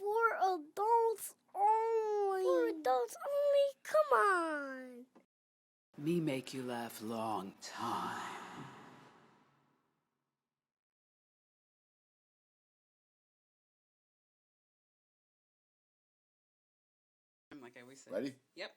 For adults only. For adults only? Come on. Me make you laugh long time. Like I always say. Ready? Yep.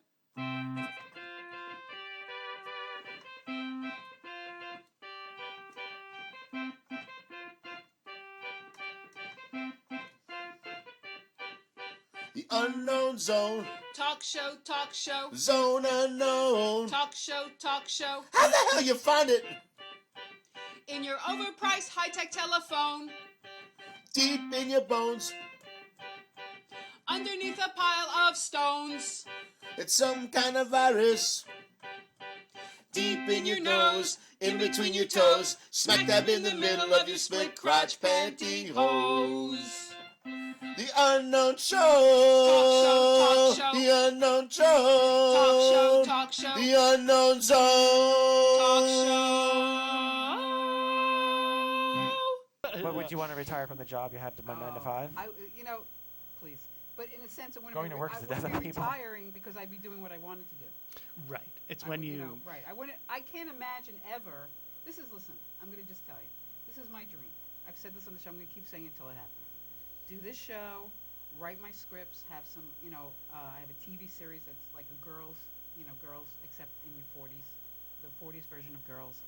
The Unknown Zone. Talk show, talk show. Zone Unknown. Talk show, talk show. How the hell you find it? In your overpriced high-tech telephone. Deep in your bones. Underneath a pile of stones. It's some kind of virus. Deep in your nose, in between your toes, smack dab in the middle of your split crotch pantyhose. The Unknown Show. Talk show, talk show. The Unknown Show. Talk show, talk show. The Unknown Zone. Talk show. But would you want to retire from the job you had to 9 to 5? Please. But in a sense, I Going to work is the death of wouldn't be people. retiring because I'd be doing what I wanted to do. Right. It's when you... Right. I can't imagine ever. Listen, I'm going to just tell you. This is my dream. I've said this on the show. I'm going to keep saying it until it happens. Do this show, write my scripts, have some, I have a TV series that's like a girls except in your 40s, the 40s version of Girls.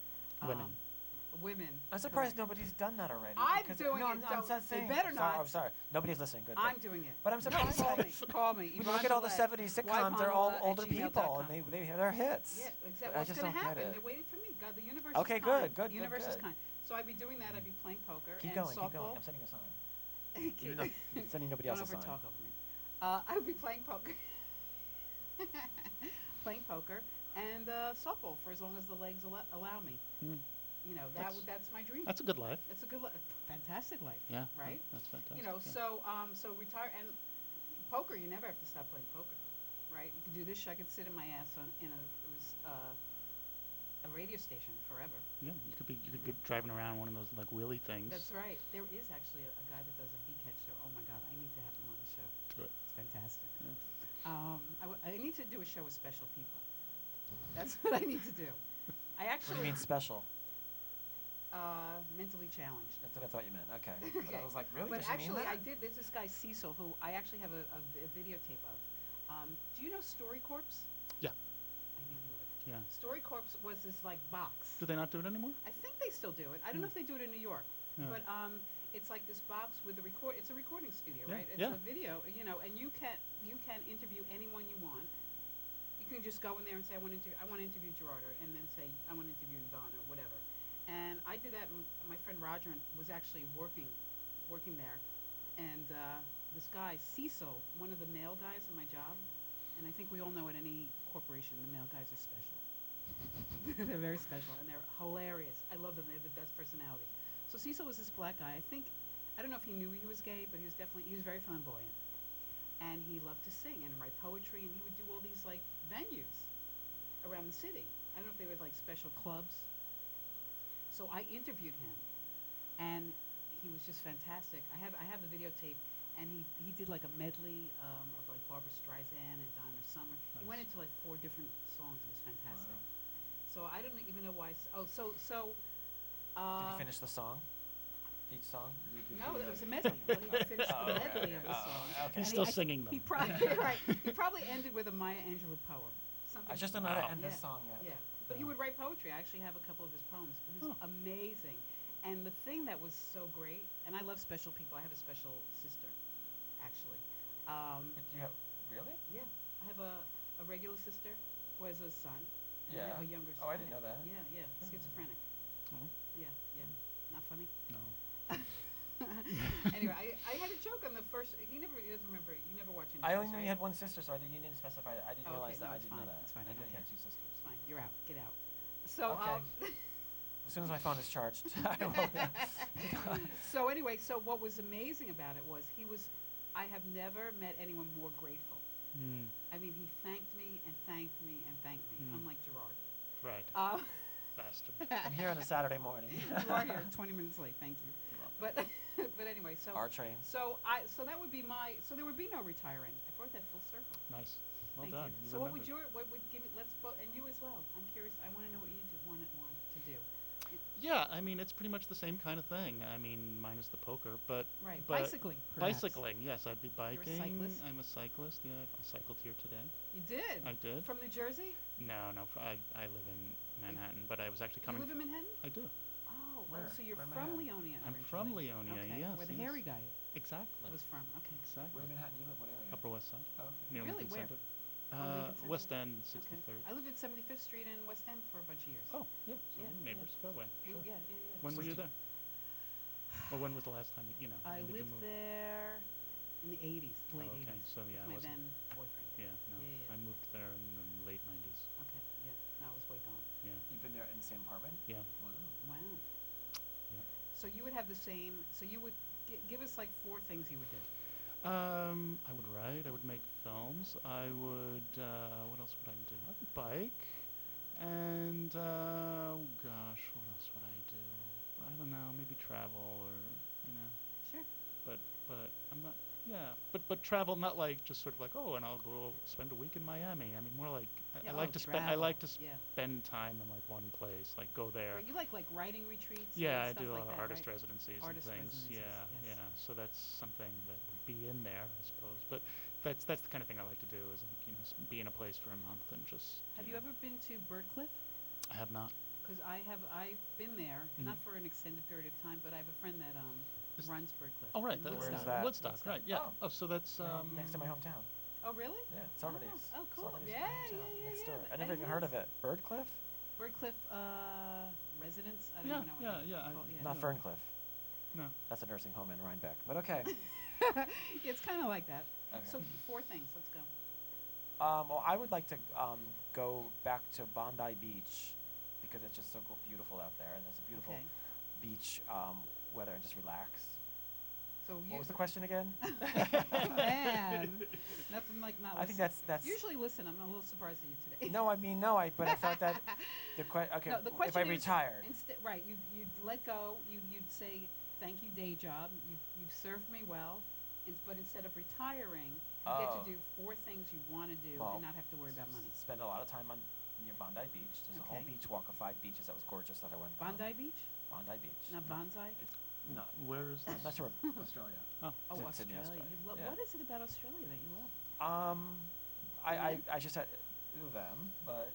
Women. I'm surprised nobody's done that already. I'm doing it. I'm not saying. They better not. I'm sorry. Nobody's listening. Good. I'm doing it. But I'm surprised. Call me. When you look at all the 70s sitcoms, they're all older people, and they have their hits. Yeah, exactly. What's going to happen? They're waiting for me. God, the universe is kind. Good. The universe is kind. So I'd be doing that. I'd be playing poker Keep and going. softball. I'm sending a sign. Even though I'm sending nobody else a sign. Don't over talk over me. I would be playing poker. Playing poker and softball for as long as the legs allow me. That's my dream. That's a good life. It's a good life. Fantastic life. Yeah. Right? That's fantastic. So retire and poker, you never have to stop playing poker. Right? You can do this show. I could sit in my ass in a radio station forever. Yeah, you could be driving around one of those like wheelie things. That's right. There is actually a guy that does a VCAT show. Oh my God, I need to have him on the show. Do it. It's fantastic. Yeah. I need to do a show with special people. That's what I need to do. I actually. What do you mean special? Mentally challenged. That's what I thought you meant. Okay. Okay. But I was like, really? But Does she actually, mean that? There's this guy Cecil who I actually have a videotape of. Do you know Story Corps? Yeah. I knew you would. Yeah. Story Corps was this like box. Do they not do it anymore? I think they still do it. I don't know if they do it in New York, but it's like this box with a record. It's a recording studio, right? It's a video, and you can interview anyone you want. You can just go in there and say, I want to interview Gerard, and then say, I want to interview Don or whatever. And I did that. My friend Roger was actually working there, and this guy Cecil, one of the male guys in my job, and I think we all know at any corporation the male guys are special. They're very special, and they're hilarious. I love them. They have the best personality. So Cecil was this black guy. I don't know if he knew he was gay, but he was very flamboyant, and he loved to sing and write poetry, and he would do all these like venues around the city. I don't know if they were like special clubs. So I interviewed him, and he was just fantastic. I have the videotape, and he did like a medley of like Barbra Streisand and Donna Summer. Nice. He went into like 4 different songs. It was fantastic. Wow. So I don't even know why. Did he finish the song? Each song? No, it was a medley. Well, he finished the medley of the song. Okay. He's still singing them. He probably ended with a Maya Angelou poem. I just don't know how to end this song yet. Yeah. But he would write poetry. I actually have a couple of his poems. It was amazing. And the thing that was so great, and I love special people. I have a special sister, actually. Really? Yeah. I have a regular sister who has a son. Yeah. And a younger son. Oh, I didn't know that. Yeah. Schizophrenic. Oh. Yeah. Not funny? No. Anyway, I had a joke on the first. He doesn't remember. You never watched any. I only knew you had one sister, so you didn't specify that. I didn't realize that. No, I didn't know that. It's fine. I didn't have 2 sisters. It's fine. You're out. Get out. So. Okay. As soon as my phone is charged, I will. So anyway, what was amazing about it was I have never met anyone more grateful. Mm. I mean, he thanked me and thanked me and thanked me, unlike Gerard. Right. Bastard. I'm here on a Saturday morning. You are here 20 minutes late. Thank you. But but anyway, so Our train. So that would be my. So there would be no retiring. I brought that full circle. Nice. Well Thank done. you. You So what would remembered. what would give it? Let's and you as well. I'm curious. I want to know what you want to do. Yeah, I mean, it's pretty much the same kind of thing. I mean, minus the poker, but Right. but Bicycling. Perhaps. bicycling. Yes, I'd be biking. cyclist? I'm a cyclist. Yeah, I cycled here today. You did. I did. From New Jersey. No, I live in Manhattan, but I was actually You coming. live in Manhattan. I do. Oh, Where? so you're Where in from Manhattan? Leonia. I'm from originally. Leonia. Okay. Yes. Where the yes. hairy guy Exactly. was from. Okay. Exactly. Where in Manhattan do you live? What area? Upper West Side. Oh, okay. Near Really? Lincoln Where? Center. Lincoln West Center. End, Okay. 63rd. I lived at 75th Street in West End for a bunch of years. Oh, yeah. So Yeah, we're neighbors. yeah. Fairway. Sure. Yeah. When were So you did- there? Or when was the last time you know? I when did you lived move? there in the 80s, late Oh, okay. 80s. So yeah, I with my wasn't. then boyfriend. Yeah, no. Yeah. I moved there in the late 90s. Okay, yeah. No, I was way gone. Yeah. You've been there in the same apartment? Yeah. Wow. Wow. Yep. So you would have the same. So you would give us like 4 things you would do. I would write. I would make films. I would. What else would I do? I would bike. And oh gosh, what else would I do? I don't know. Maybe travel or Sure. But I'm not. Yeah. But travel not like just sort of like and I'll go spend a week in Miami. I mean more like I like to spend. I like to Yeah. spend time in like one place. Like go there. Right, you like writing retreats. Yeah, I and stuff do a like lot of that, artist right? residencies Artist and things. residencies, Yeah, yes. yeah. So that's something that would be in there, I suppose. But that's the kind of thing I like to do is like, be in a place for a month and just. Have you ever been to Birdcliff? I have not. Because I've been there, Mhm. not for an extended period of time, but I have a friend that Is- runs Birdcliff. Oh right, in that's Where is Woodstock. that? Woodstock, right? Yeah. Oh. Oh, so that's Next to my hometown. Oh really? Yeah, somebody's. Oh, cool. Somebody's Yeah, hometown, yeah, next yeah, door. yeah. I never even heard of it. Birdcliff? Birdcliff residence. I don't Yeah, even know what yeah, they I- call it, Not No. Ferncliff. No. That's a nursing home in Rhinebeck. But okay. It's kind of like that. Okay. So 4 things. Let's go. Well, I would like to go back to Bondi Beach because it's just so beautiful out there, and there's a beautiful Okay. beach weather, and just relax. So What was the question again? Man, nothing like not. I think listening. that's. Usually listen. I'm a little surprised at you today. No, I mean no. But I thought that okay. No, the if question I is, retired, right, you'd let go. You'd say thank you, day job. You've served me well, but instead of retiring, you get Oh. to do 4 things you want to do Well, and not have to worry about money. spend a lot of time near Bondi Beach. There's a whole Okay. beach walk of 5 beaches that was gorgeous that I went on. Bondi Beach, Bondi Beach. not bonsai. No, Where is I'm this? not sure. Australia. Oh, It's in Sydney, Australia. Australia. Yeah. What is it about Australia that you love? I just had them, but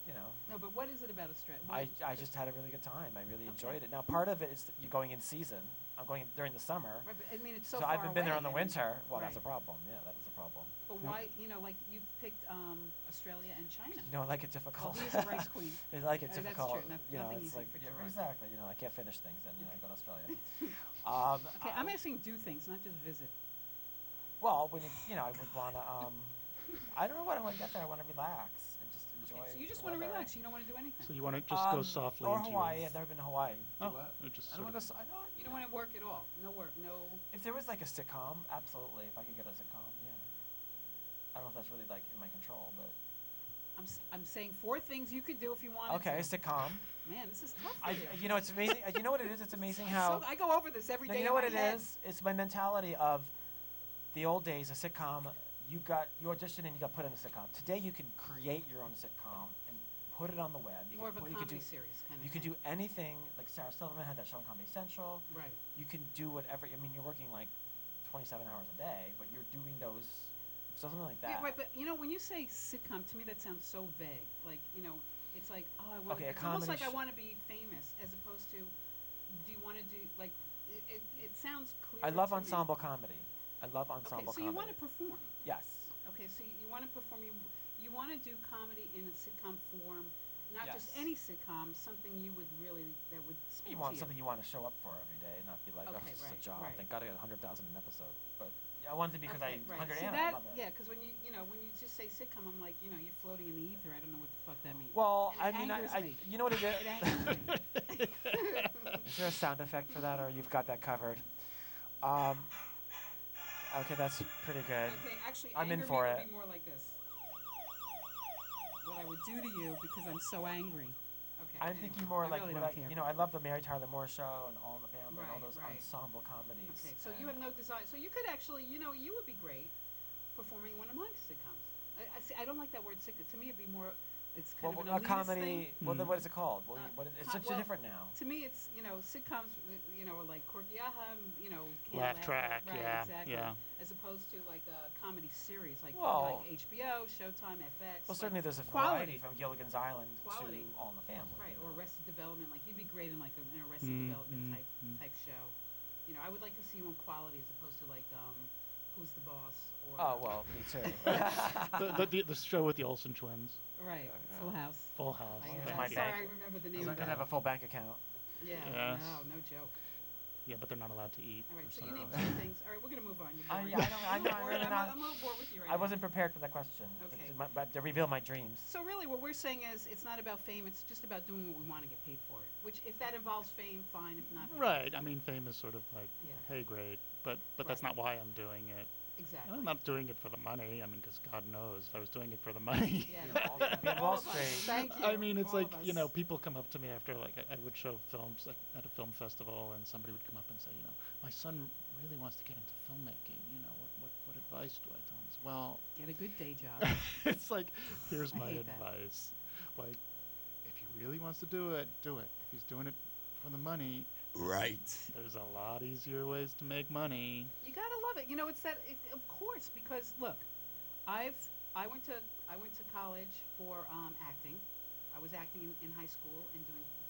No, but what is it about Australia? I just had a really good time. I really Okay. enjoyed it. Now part of it is that you're going in season. I'm going during the summer. Right, but, I mean, it's so So far I haven't been there away, in the I mean, winter. Well, that's a right. problem. Yeah, that is a problem. But why, like you picked Australia and China. You know, I like it Well, difficult. he is a rice queen. I like it That's difficult. true. Nothing it's easy like for yeah, Gerard. exactly. I can't finish things, and I go to Australia. Okay, I'm asking do things, not just visit. Well, when I would want to. I don't know what I want to get there. I want to relax and just enjoy. Okay, so you just the want to weather. relax. You don't want to do anything. So you want to just go softly or into Hawaii. your. I've never been to Hawaii. Oh, What? or just I don't sort want of. to go. You don't want to work at all. No work. No. If there was like a sitcom, absolutely. If I could get a sitcom, yeah. I don't know if that's really like in my control, but I'm saying 4 things you could do if you wanted okay, a to. sitcom. Man, this is tough for you. You know, it's amazing. You know what it is? It's amazing how. So I go over this every No, day. you know in what my it head. is? It's my mentality of the old days. A sitcom, you auditioned and you got put in a sitcom. Today you can create your own sitcom and put it on the web. More of a you comedy can do, series kind of. You can do anything. Like Sarah Silverman had that show on Comedy Central. Right. You can do whatever. I mean, you're working like 27 hours a day, but you're doing those. Something like that. Yeah, right, but when you say sitcom, to me that sounds so vague. Like, it's like, oh, I want. Okay, a It's almost like comedy I want to be famous, as opposed to, do you want to do like? It sounds clear. I love to me. ensemble comedy. I love Okay, ensemble so comedy. you want to perform. Yes. Okay, so you want to perform. You want to do comedy in a sitcom form, not just Yes. any sitcom. Something you would really that would speak You want to something you want to show up for every day, not be like, oh, Okay, it's right, a job. right. Thank God I got 100,000 an episode. But yeah, I wanted to because Okay, I right. 100 See and that? I love it. Yeah, because when you just say sitcom, I'm like, you're floating in the ether. I don't know what the fuck that means. Well, And I it mean, angers me. you know what it is? It angers me. Is there a sound effect for that, or you've got that covered? Okay, that's pretty good. Okay, actually, I'm in anger for me it. would be more like this. What I would do to you because I'm so angry. Okay. I'm thinking more I like really what don't I, care. you know, I love the Mary Tyler Moore Show and All in the Family and all Right, those right. ensemble comedies. Okay, so you have no desire. So you could actually, you know, you would be great performing one of my sitcoms. I see. I don't like that word sitcom. To me, it'd be more. It's kind of an a elitist comedy. thing. Well, then what is it called? Well, it's such well, different now. To me, it's, you know, sitcoms, you know, are like Corky Aham, you know, Laugh track, right, yeah, exactly. yeah. As opposed to like a comedy series, like Well- HBO, Showtime, FX. Well, certainly there's a quality. variety from Gilligan's Island Quality. to All in the Family. Right, you or know. Arrested Development. Like you'd be great in like an Arrested Development type show. You know, I would like to see you in Quality as opposed to like Who's the Boss or. Oh well, me too. The show with the Olsen twins. Right, Full House. Full House. I, That's I'm my sorry, game. I remember the As name long of as I that. have a full bank account. Yeah, Yes. no joke. Yeah, but they're not allowed to eat. All right, or so you something. need two things. All right, we're gonna move on. You're boring. Yeah, I'm You're not bored. really I'm not. a little bored with you right I now. wasn't prepared for that question. Okay. To reveal my dreams. So really, what we're saying is, it's not about fame. It's just about doing what we want to get paid for it. Which, if that involves fame, fine. If not, Right. I mean, fame is sort of like, Yeah. hey, great, but that's Right. not why I'm doing it. Exactly. I'm not doing it for the money. I mean, because God knows, if I was doing it for the money. Yeah, Be on all Wall of us. Street. Thank you. I mean, it's all like, of you know, us. people come up to me after, like, I would show films at a film festival, and somebody would come up and say, you know, my son really wants to get into filmmaking. You know, what advice do I tell him? I say, well, Get a good day job. it's like, here's I my hate that. advice. Like, if he really wants to do it, do it. If he's doing it for the money, Right. there's a lot easier ways to make money. You gotta love it. You know, it's that. Of course, because look, I went to college for acting. I was acting in high school and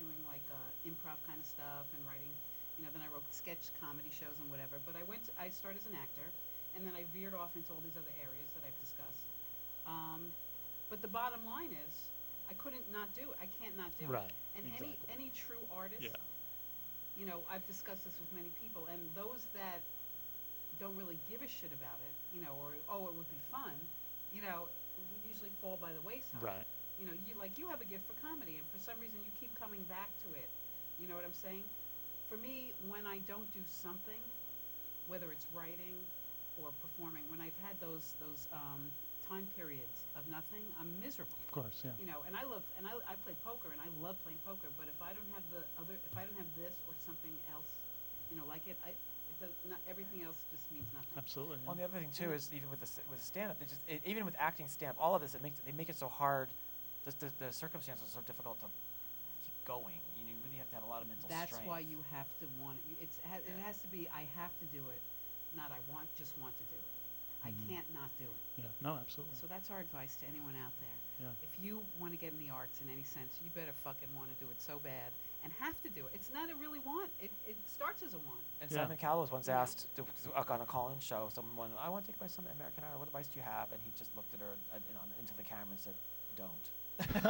doing like improv kind of stuff and writing. You know, then I wrote sketch comedy shows and whatever. But I started as an actor, and then I veered off into all these other areas that I've discussed. But the bottom line is, I couldn't not do it. I can't not do Right, it. And exactly. any true artist. Yeah. You know, I've discussed this with many people, and those that don't really give a shit about it, you know, or it would be fun, you know, usually fall by the wayside. Right. You know, you have a gift for comedy, and for some reason you keep coming back to it. You know what I'm saying? For me, when I don't do something, whether it's writing or performing, when I've had those time periods of nothing, I'm miserable. Of course, yeah. You know, and I play poker, and I love playing poker. But if I don't have if I don't have this or something else, you know, like it does not. Everything else just means nothing. Absolutely. Well, Yeah. the other thing too is even with with stand-up, even with acting stand-up, all of this they make it so hard. The circumstances are so difficult to keep going. You know, you really have to have a lot of mental That's strength. why you have to want it. It has to be. I have to do it, not I just want to do it. I can't not do it. Yeah. No, absolutely. So that's our advice to anyone out there. Yeah. If you want to get in the arts in any sense, you better fucking want to do it so bad and have to do it. It's not a really want. It starts as a want. And Yeah. Simon Cowell was once You know? asked on a call-in show, someone, I want to take my son to American Idol. What advice do you have? And he just looked at her into the camera and said, "Don't."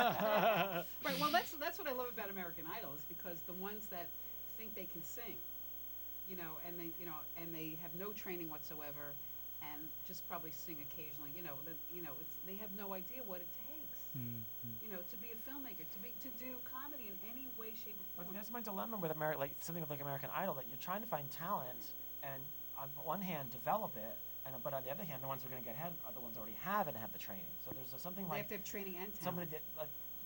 Right. Well, that's what I love about American Idol is because the ones that think they can sing, you know, and they have no training whatsoever, and just probably sing occasionally, you know, they have no idea what it takes, you know, to be a filmmaker, to do comedy in any way, shape, or But form. that's my dilemma with something like American Idol, that you're trying to find talent, and on one hand develop it, but on the other hand, the ones who are going to get ahead are the ones who already have it and have the training. So there's something They like have to have training and talent. somebody that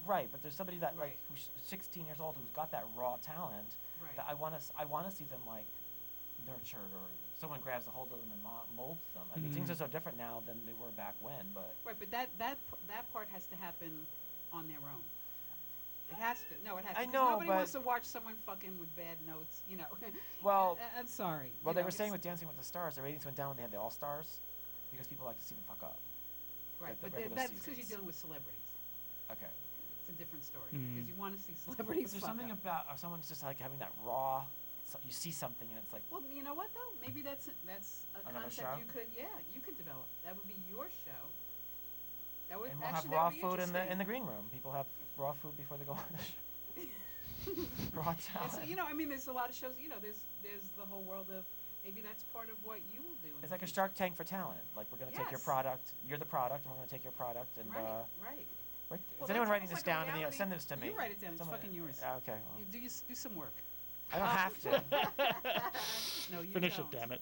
right, but there's somebody that Right. who's 16 years old who's got that raw talent Right. that I want to see them like nurtured, or someone grabs a hold of them and molds them. I mean, things are so different now than they were back when, but Right, but that part has to happen on their own. It has to. No, it has to. I 'cause know, nobody but- wants to watch someone fucking with bad notes, you know. well, I'm sorry. well, you they know, were saying it's- with Dancing with the Stars, the ratings went down when they had the All Stars because people like to see them fuck up. right, the but regular that's because you're seasons. dealing with celebrities. Okay. It's a different story Mm. because you want to see But celebrities. there's fuck something up. about, or someone's just like having that raw. You see something and it's like, Well, you know what though? Maybe that's a Another concept show? you could develop. That would be your show. That would and we'll have actually raw that would be food in the interesting. green room. People have raw food before they go on the show. Raw And talent. so, you know, I mean, there's a lot of shows. You know, there's the whole world of maybe that's part of what you will do. in It's the like a future. Shark Tank for talent. Like we're gonna take your Yes. product. You're the product, and we're gonna take your product. And Right, right. right. Well, Is that's anyone writing almost this like a down? And reality- send this to me. You write it down. It's Someone- fucking yours. Okay. Well, You do some work. I don't have to. No, you Finish don't. it, damn it.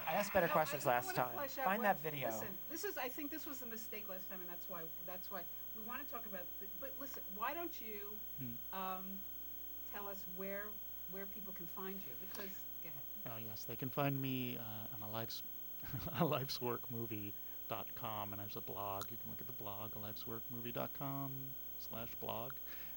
I asked better questions I last wanna time. flesh out Find what- that video. Listen, I think this was the mistake last time, and that's why we want to talk about. But listen, why don't you tell us where people can find you? Because go ahead. Oh yes, they can find me on a lifesworkmovie.com, and there's a blog. You can look at the blog, lifesworkmovie.com/blog,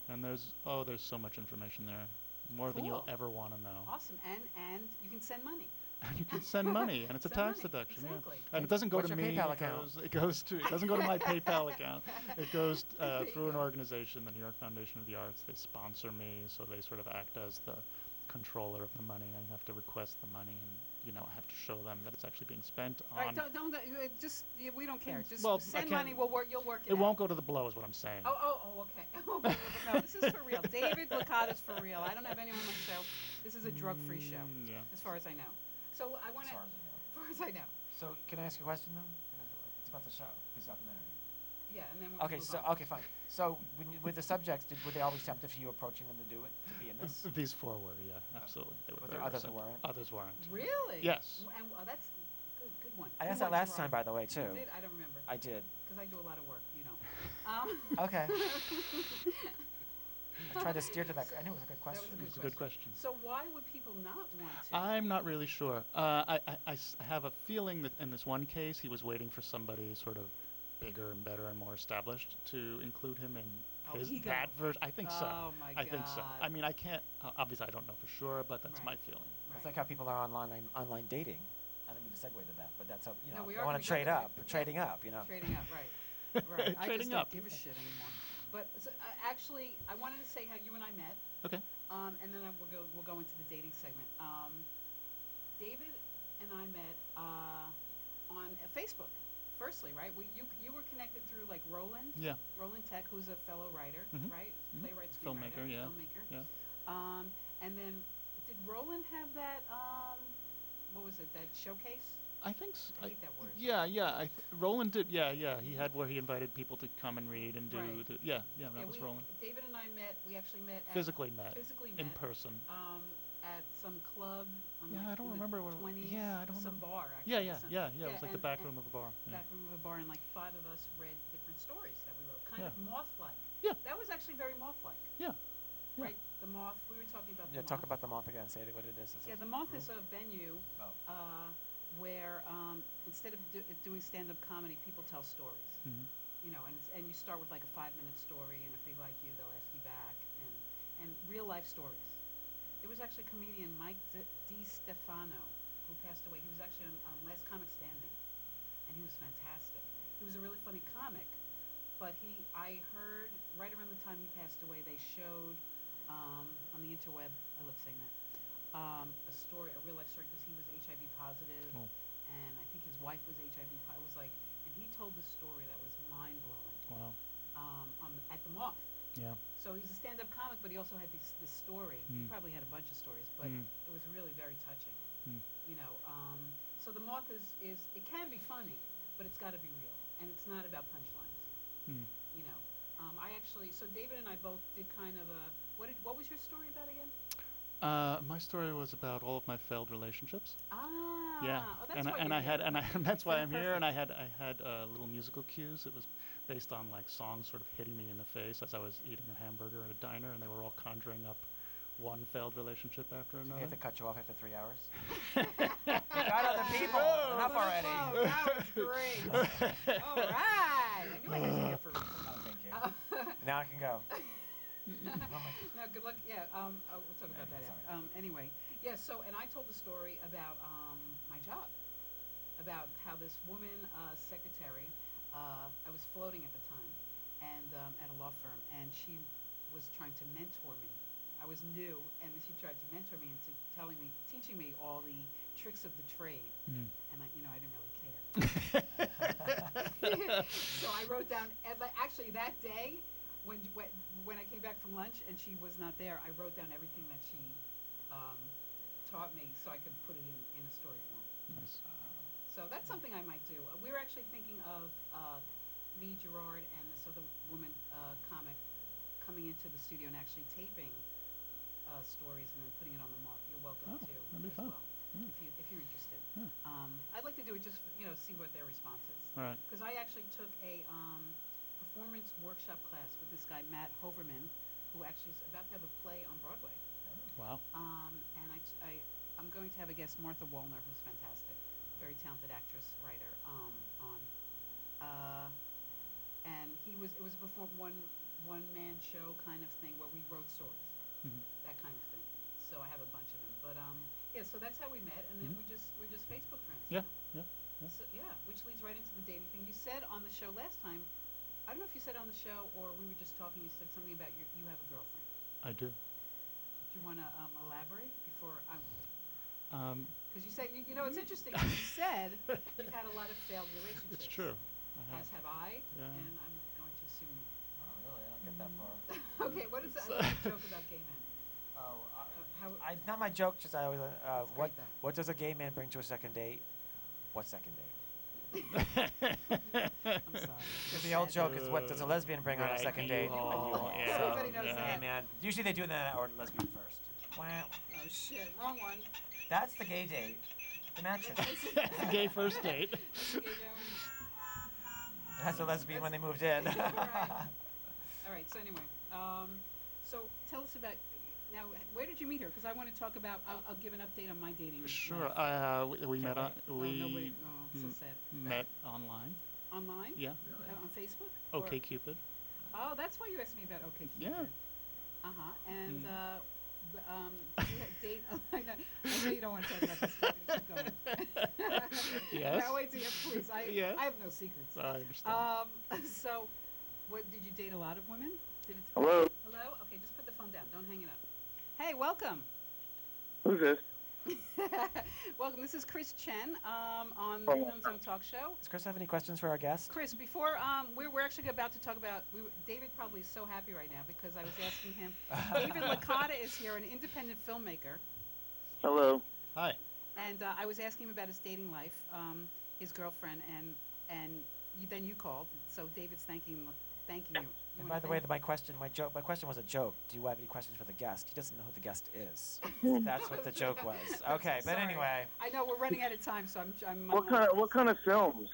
and there's so much information there, more than you'll Cool. ever want to know. Awesome, and you can send money. And you can send money, and it's a Send tax money, deduction. exactly. Yeah. And it doesn't go What's to your me. PayPal It account? goes to. It doesn't go to my PayPal account. It goes There you through an go. organization, the New York Foundation of the Arts. They sponsor me, so they sort of act as the controller of the money. I have to request the money, and I have to show them that it's actually being spent on. All right, don't just we don't care. Just Well, I send can't- money. You'll work it. It out. won't go to the blow, is what I'm saying. Oh, okay. No, this is for real. David Licata's for real. I don't have anyone on my show. This is a drug-free show, Yeah. as far as I know. So I want As to, far as I know. as far as I know. So can I ask you a question though? It's about the show, his documentary. Yeah, and then we'll Okay, move so on. okay, fine. So with the subjects, were they always tempted for you approaching them to do it, to be in this? These four were, yeah, absolutely. They were But there very others that receptive. weren't? Others weren't. Really? Yes. And that's good one. I Good asked that one, last time, Gerard. by the way, too. You did? I don't remember. I did. Because I do a lot of work. You don't. Okay. I tried to steer to that. I knew it was a good question. was a It's a good question. So why would people not want to? I'm not really sure. I have a feeling that in this one case, he was waiting for somebody sort of bigger and better and more established to include him in Ego. that version. I think so. Oh my I think so. God. I mean, I can't. Obviously, I don't know for sure, but that's my Right. feeling. It's like how people are online dating. I don't mean to segue to that, but that's how No, we they are- want we to got trade the- up, yeah. trading up, Trading up, right? Right. I Trading just don't up. give a shit anymore. But so, actually, I wanted to say how you and I met. Okay. And then we'll go into the dating segment. David and I met on Facebook. Firstly, right? You were connected through like Roland. Yeah. Roland Tech, who's a fellow writer, Mhm. right? Mhm. Playwright, Filmmaker, screenwriter, yeah. filmmaker. Yeah. And then did Roland have that? What was it? That showcase? I think. I hate that word. Yeah. Roland did. Yeah. He had where he invited people to come and read and do. Right. That was Roland. David and I met. We actually met at, Physically met. Physically In met. person. At some club. On Yeah, like I don't in the remember what. 20s, Yeah, I don't some remember. bar. Actually, Yeah. It was like the back room of a bar. Yeah. Back room of a bar, and like 5 of us read different stories that we wrote, kind Yeah. of moth-like. Yeah. That was actually very moth-like. Yeah. Yeah. Right. The moth. We were talking about. Yeah, the talk moth. about the moth again. Say what it is. Yeah, the moth is a venue Oh. where instead of doing stand-up comedy, people tell stories. Mhm. And you start with like a 5-minute story, and if they like you, they'll ask you back, and real life stories. There was actually a comedian, Mike DiStefano, who passed away. He was actually on Last Comic Standing, and he was fantastic. He was a really funny comic, but I heard right around the time he passed away, they showed on the interweb, I love saying that, a story, a real life story, because he was HIV positive, Oh. and I think his wife was HIV positive. It was like, and he told this story that was mind blowing. Wow. At the Moth. Yeah. So he was a stand-up comic, but he also had this story. He Mm. probably had a bunch of stories, but Mm. it was really very touching. Mm. So the Moth is it can be funny, but it's got to be real, and it's not about punchlines. Mm. I actually, so David and I both did kind of a what was your story about again? My story was about all of my failed relationships. Ah, Yeah. oh, that's and why I, you're and I had here. and I that's why I'm here. And I Perfect. had little musical cues. It was based on like songs sort of hitting me in the face as I was eating a hamburger at a diner, and they were all conjuring up one failed relationship after Did they another. have to cut you off after 3 hours? We got other people. Enough already. Oh, that was great. All right. I knew I had you here for a reason. Oh, thank you. Now I can go. No, good luck. Yeah, we'll talk about that. Sorry. Anyway, yeah. So, and I told the story about my job, about how this woman secretary, I was floating at the time, and at a law firm, and she was trying to mentor me. I was new, and she tried to mentor me into teaching me all the tricks of the trade, Mm. and I didn't really care. So I wrote down, actually that day, when I came back from lunch and she was not there, I wrote down everything that she taught me so I could put it in a story form. Nice. So that's something I might do. We were actually thinking of me, Gerard, and this other woman, comic, coming into the studio and actually taping stories and then putting it on the Moth. You're welcome Oh, to that'd be as fun. well. if you're interested. Hmm. I'd like to do it just see what their response is. Right. Because I actually took a performance workshop class with this guy Matt Hoverman, who actually is about to have a play on Broadway. Wow. And I'm going to have a guest, Martha Wollner, who's fantastic, very talented actress, writer, on. And it was a one man show kind of thing where we wrote stories, Mhm. that kind of thing. So I have a bunch of them. But yeah, so that's how we met, and then we're just Facebook friends. Yeah. now. Yeah. So yeah, which leads right into the dating thing. You said on the show last time, I don't know if you said on the show or we were just talking. You said something about you have a girlfriend. I do. Do you want to elaborate before I? Because you said it's interesting. You said you've had a lot of failed relationships. It's true. As have I, Yeah. and I'm going to assume. Oh, really? I don't get that far. Okay, what is that? I like a joke about gay men. Oh, How? it's not my joke. Just I always It's what great, though. what does a gay man bring to a second date? What second date? I'm sorry. The old joke is what does a lesbian bring on a Right, second you date? all, yeah, Everybody knows yeah. Hey man, usually they do that or lesbian first. Wow. Oh shit! Wrong one. That's the gay date. The mattress. Gay first date. That's the gay one. That's a lesbian when they moved in. All right. So anyway, so tell us about now. Where did you meet her? Because I want to talk about. I'll give an update on my dating. Sure. life. We met on Nobody. Oh, so m- sad. met online. Online? Yeah. On Facebook? Or- Okay, Cupid. Oh, that's why you asked me about OK Cupid. Yeah. And did you date? I know you don't want to talk about this. But keep going. Yes. No, wait till you please. Yeah. I have no secrets. I understand. So, what did you date a lot of women? Hello. Hello? Okay, just put the phone down. Don't hang it up. Hey, welcome. Who's this? Welcome. This is Chris Chen on the Oh. Known Zone Talk Show. Does Chris have any questions for our guest? Chris, before we're actually about to talk about. David probably is so happy right now because I was asking him. David Licata is here, an independent filmmaker, Hello. Hi. and I was asking him about his dating life, his girlfriend, and then you called. So David's thanking you. You And wanna by the way, thank- my question was a joke. Do you have any questions for the guest? He doesn't know who the guest is. That's what the joke was. Okay, but Sorry. anyway. I know we're running out of time, so I'm What kind of films?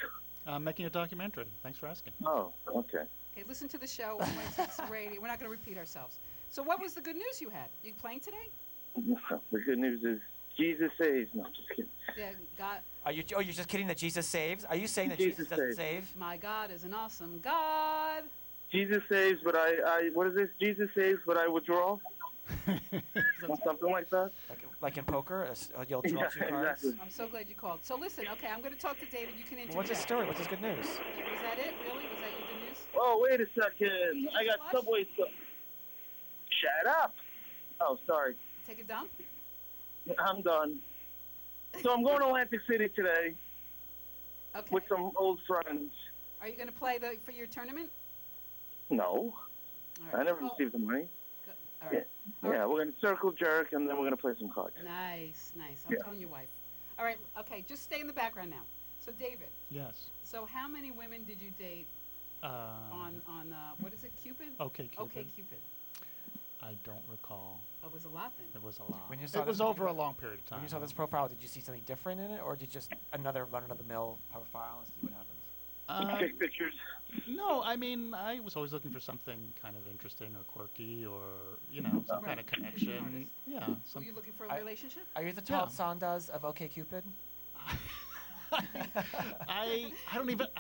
I'm making a documentary. Thanks for asking. Oh, okay. Okay, listen to the show. When it's radio. We're not going to repeat ourselves. So what was the good news you had? You playing today? The good news is Jesus saves. No, just kidding. Yeah, God, You're just kidding that Jesus saves? Are you saying that Jesus Jesus doesn't saves. save? my God is an awesome God. Jesus saves, but I what is this? Jesus saves, but I withdraw. Something like that. Like in poker, you'll draw Yeah, two cards. exactly. I'm so glad you called. So listen, okay, I'm going to talk to David. You can interview. What's his story? What's his good news? Was that it? Really? Was that your good news? Oh, wait a second. I got Flush? Subway stuff. Shut up. Oh, sorry. Take a dump? I'm done. So I'm going to Atlantic City today Okay. with some old friends. Are you going to play for your tournament? No, All right. I never Oh, received the money. all right. Yeah, we're going to circle jerk, and then we're going to play some cards. Nice, nice. I'm Yeah. telling your wife. All right, okay, just stay in the background now. So, David, Yes. so how many women did you date on what is it, Cupid? Okay, Cupid. Okay, Cupid. I don't recall. Oh, it was a lot then. It was a lot. When you saw It was this- over a long period of time. When you saw this profile, did you see something different in it, or did you just another run-of-the-mill profile and see what happens? Take pictures. No, I mean, I was always looking for something kind of interesting or quirky or, some kind of Right. connection. Artist. Yeah. Were you looking for a relationship? Are you the Yeah. Todd Sandas of OkCupid? I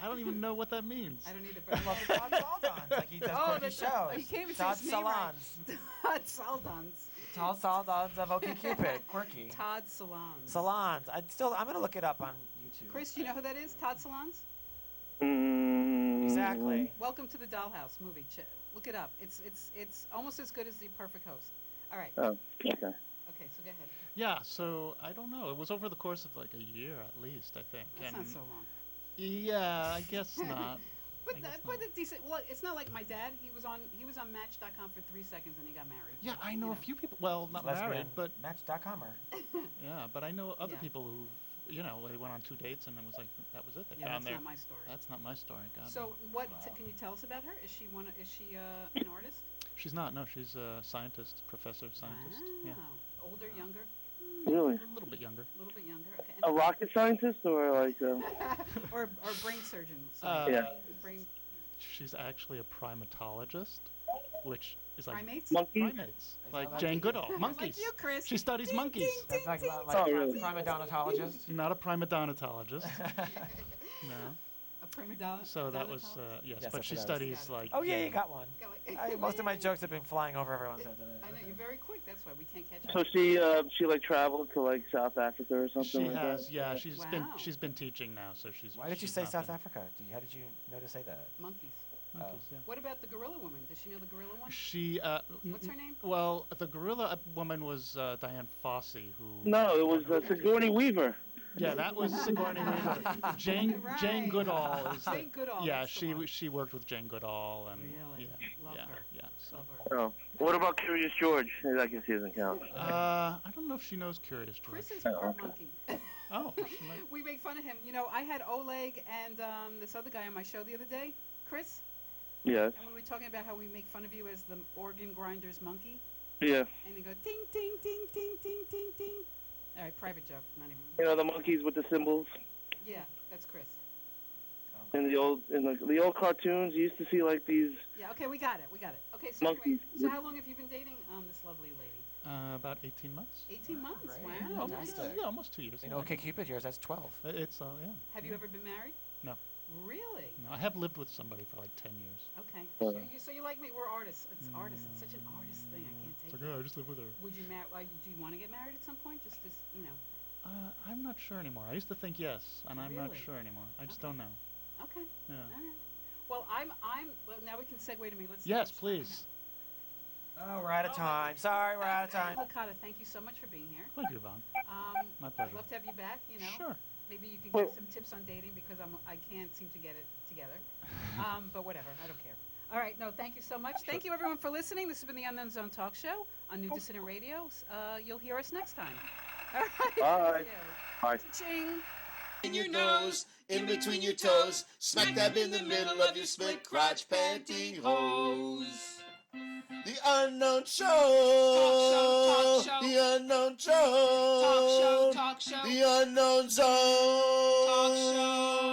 don't even know what that means. I don't either, but Well, the Todd Saldans, like he does Oh, quirky that's shows. you can't even say Todd his name right. Salons. Todd Saldans. Todd Saldans of OkCupid, quirky. Todd Salons. Salons. I'm gonna look it up on YouTube. Chris, do you know who that is? Todd Salons? Exactly. Welcome to the Dollhouse movie. Look it up. It's almost as good as The Perfect Host. All right. Oh, okay. Okay, so go ahead. Yeah, so I don't know. It was over the course of like a year at least, I think. That's and not so long. Yeah, I guess not. But I guess but not. it's decent. Well, it's not like my dad. He was on Match.com for 3 seconds and he got married. Yeah, I You know a few people. Well, not married, but Match.comer. yeah, but I know other Yeah. people who, they went on 2 dates and it was like that was it. They Yeah, found that's their. not my story. That's not my story. God. So what Wow. can you tell us about her? Is she an artist? She's not. No, she's a scientist, professor, scientist. Wow. Yeah. Older, younger? Really? A little bit younger. A little bit younger. Okay. A rocket scientist or like or brain surgeon. Yeah. Brain She's actually a primatologist, which is like primates. monkey? primates, like like Jane you. Goodall, Like monkeys. you, Chris. She studies monkeys. That's like Oh, really? prima donatologist. Not a prima donatologist. No. A prima donna. So that was yes, Yes, but that's she what I was- studies like. Oh yeah, you got one. Go like- Most of my jokes have been flying over everyone's head today. I know you're very quick. That's why we can't catch So up. she like traveled to like South Africa or something She like has, that? yeah. She's been Wow. teaching now, so she's. Why did you she's say not South been- Africa? How did you know to say that? Monkeys. Monkeys, yeah. What about the gorilla woman? Does she know the gorilla one? She. What's her name? Well, the gorilla woman was Diane Fossey, who. No, it was Sigourney Weaver. Yeah, that was Sigourney Weaver. Jane Right. Goodall is. Jane Goodall. Yeah, that's the one. she worked with Jane Goodall and. Really? Yeah, Love yeah, her. yeah. So. Love her. Oh. What about Curious George? I guess he doesn't count. I don't know if she knows Curious George. Chris is Oh, part okay. monkey. Oh, she might. We make fun of him. You know, I had Oleg and this other guy on my show the other day, Chris, Yes. and we were talking about how we make fun of you as the organ grinder's monkey, Yeah. and they go ting ting ting ting ting ting ting. All right, private joke, not even. You know the monkeys with the symbols Yeah, that's Chris. in the old cartoons. You used to see like these. Yeah, okay, we got it. Okay, so anyway, Monkeys. so how long have you been dating this lovely lady? About 18 months. 18 months. Great. Wow. Almost, Fantastic. yeah, almost 2 years. In yeah. OK Cupid, yours that's 12. It's yeah. Have you ever been married? No. Really? No, I have lived with somebody for like 10 years. Okay. Yeah. So you like me? We're artists. It's artists. It's such an artist thing. I can't It's take like, it. oh, I just live with her. Would you do you want to get married at some point? Just as you know. I'm not sure anymore. I used to think yes, and I'm not Really? sure anymore. I just Okay. don't know. Okay. Yeah. All right. Well, well, now we can segue to me. Let's. Yes, please. Oh, we're out of time. Sorry, we're out of time. Licata, thank you so much for being here. Thank you, Yvonne. My I'd pleasure. love to have you back. You know. Sure. Maybe you can Well- give some tips on dating because I can't seem to get it together. But whatever, I don't care. All right, no, thank you so much. Thank you everyone for listening. This has been the Unknown Zone Talk Show on New Dissident Radio. You'll hear us next time. All right. Bye. Thank you. Bye. Ching. In your nose, in between your toes, smack dab in the middle of your split crotch pantyhose. The Unknown Show. Talk show. The Unknown Show. Talk show. The Unknown Zone. Talk show.